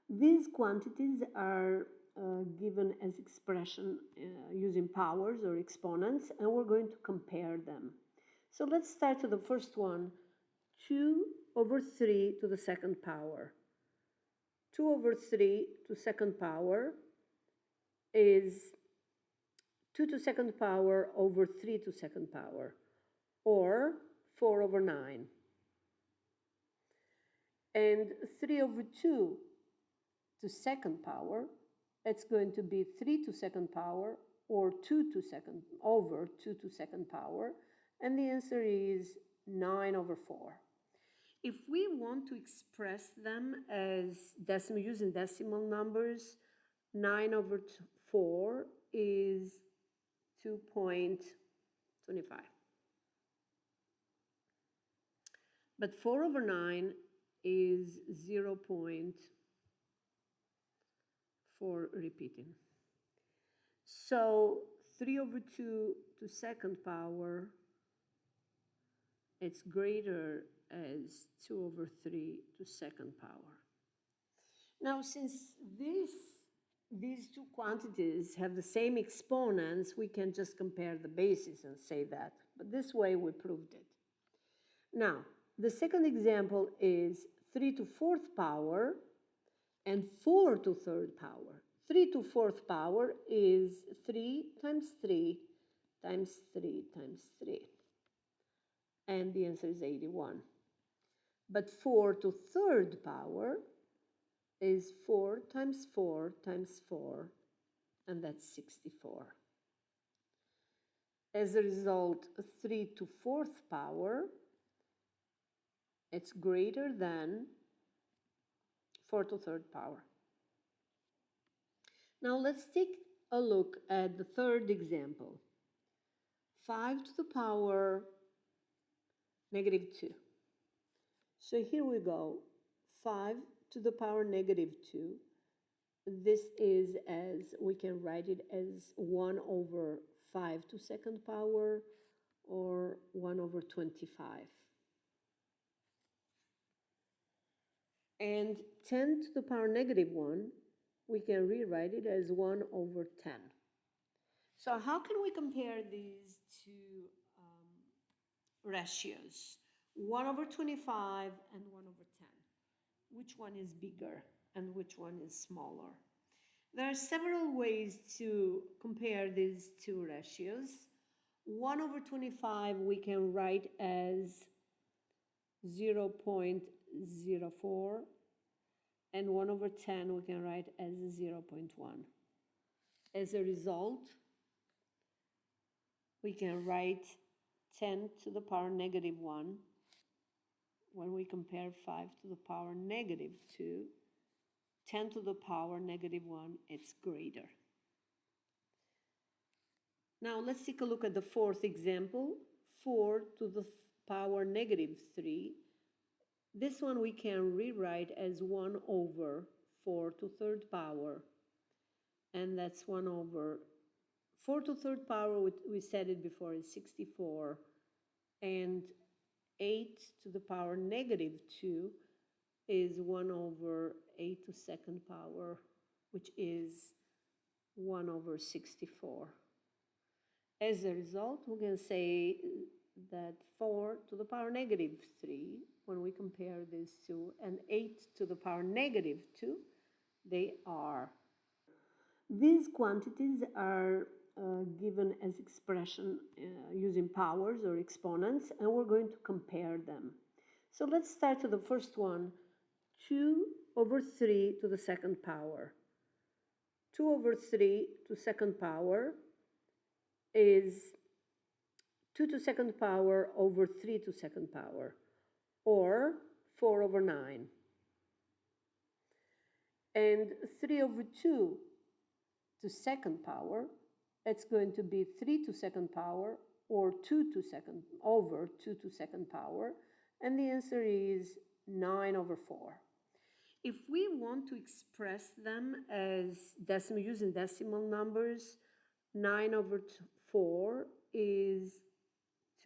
These quantities are given as expression using powers or exponents, and we're going to compare them. So let's start with the first one, 2 over 3 to the second power. 2 over 3 to second power is 2 to second power over 3 to second power, or 4 over 9. And 3 over 2 to second power, it's going to be 3 to second power, or 2 to second over 2 to second power, and the answer is 9 over 4. If we want to express them as decimal, using decimal numbers, 9 over 4 is 2.25. But 4 over 9 is 0.4 repeating. So 3 over 2 to second power, it's greater as 2 over 3 to second power. Now, since these two quantities have the same exponents, we can just compare the bases and say that. But this way we proved it. Now, the second example is 3 to fourth power and 4 to third power. 3 to fourth power is 3 times 3 times 3 times 3. And the answer is 81. But 4 to third power is 4 times 4 times 4, and that's 64. As a result, 3 to fourth power, it's greater than 4 to third power. Now let's take a look at the third example. 5 to the power negative 2. So here we go, 5 to the power negative 2. This is, as we can write it as 1 over 5 to second power, or 1 over 25. And 10 to the power negative 1, we can rewrite it as 1 over 10. So how can we compare these two ratios? 1 over 25 and 1 over 10. Which one is bigger and which one is smaller? There are several ways to compare these two ratios. 1 over 25 we can write as 0.04, and 1 over 10 we can write as 0.1. As a result, we can write 10 to the power negative 1 when we compare 5 to the power negative 2. 10 to the power negative 1, it's greater. Now let's take a look at the fourth example, 4 to the power negative 3. This one we can rewrite as 1 over 4 to third power, and that's 1 over 4 to third power, we said it before, is 64, and 8 to the power negative 2 is 1 over 8 to second power, which is 1 over 64. As a result, we can say that 4 to the power negative 3, when we compare these two, and 8 to the power negative 2, they are. These quantities are given as expression using powers or exponents, and we're going to compare them. So let's start with the first one, 2 over 3 to the second power. 2 over 3 to second power is 2 to second power over 3 to second power, or 4 over 9. And 3 over 2 to second power, it's going to be 3 to second power, or 2 to second over 2 to second power, and the answer is 9 over 4. If we want to express them as decimal, using decimal numbers, 9 over 4 is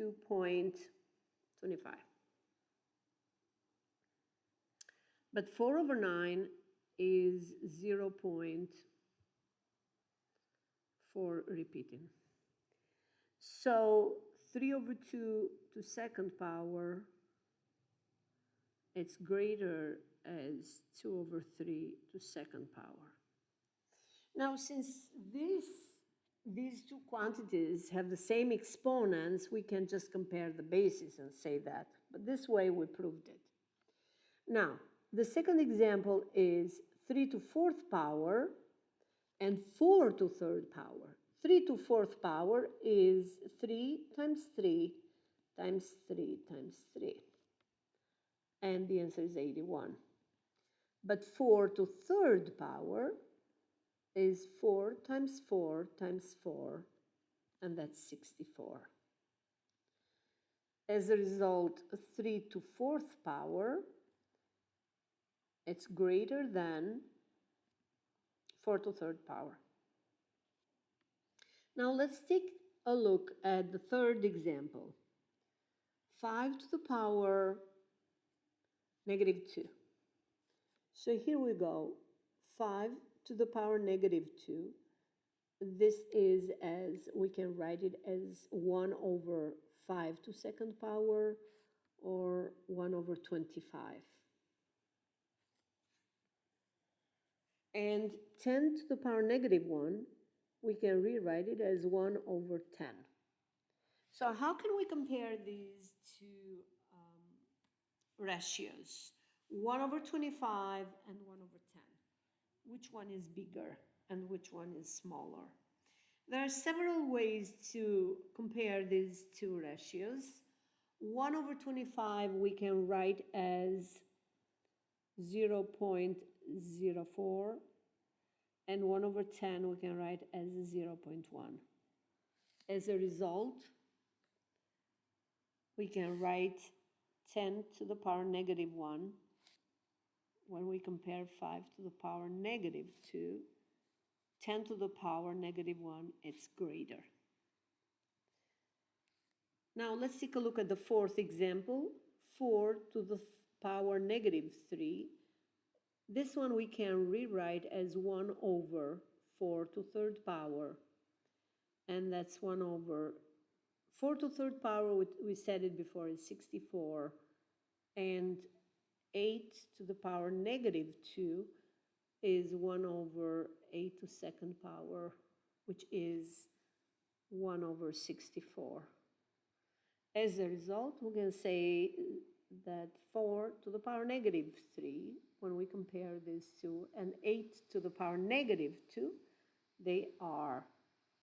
2.25. But 4 over 9 is is 0.4 repeating. So 3 over 2 to second power, it's greater as 2 over 3 to second power. Now, since these two quantities have the same exponents, we can just compare the bases and say that. But this way we proved it. Now, the second example is 3 to fourth power and 4 to third power. 3 to fourth power is 3 times 3 times 3 times 3. And the answer is 81. But 4 to third power is 4 times 4 times 4, and that's 64. As a result, 3 to fourth power, it's greater than 4 to third power. Now let's take a look at the third example. 5 to the power negative 2. So here we go. 5 to the power negative 2. This is, as we can write it as 1 over 5 to second power, or 1 over 25. And 10 to the power negative 1, we can rewrite it as 1 over 10. So how can we compare these two ratios? 1 over 25 and 1 over 10. Which one is bigger and which one is smaller? There are several ways to compare these two ratios. 1 over 25 we can write as 0.04, and 1 over 10 we can write as 0.1. As a result, we can write 10 to the power negative 1 when we compare 5 to the power negative 2. 10 to the power negative 1, it's greater. Now let's take a look at the fourth example, 4 to the power negative 3. This one we can rewrite as 1 over 4 to third power, and that's 1 over 4 to third power, we said it before, is 64, and 8 to the power negative 2 is 1 over 8 to second power, which is 1 over 64. As a result, we can say that 4 to the power negative 3, when we compare these two, and 8 to the power negative 2, they are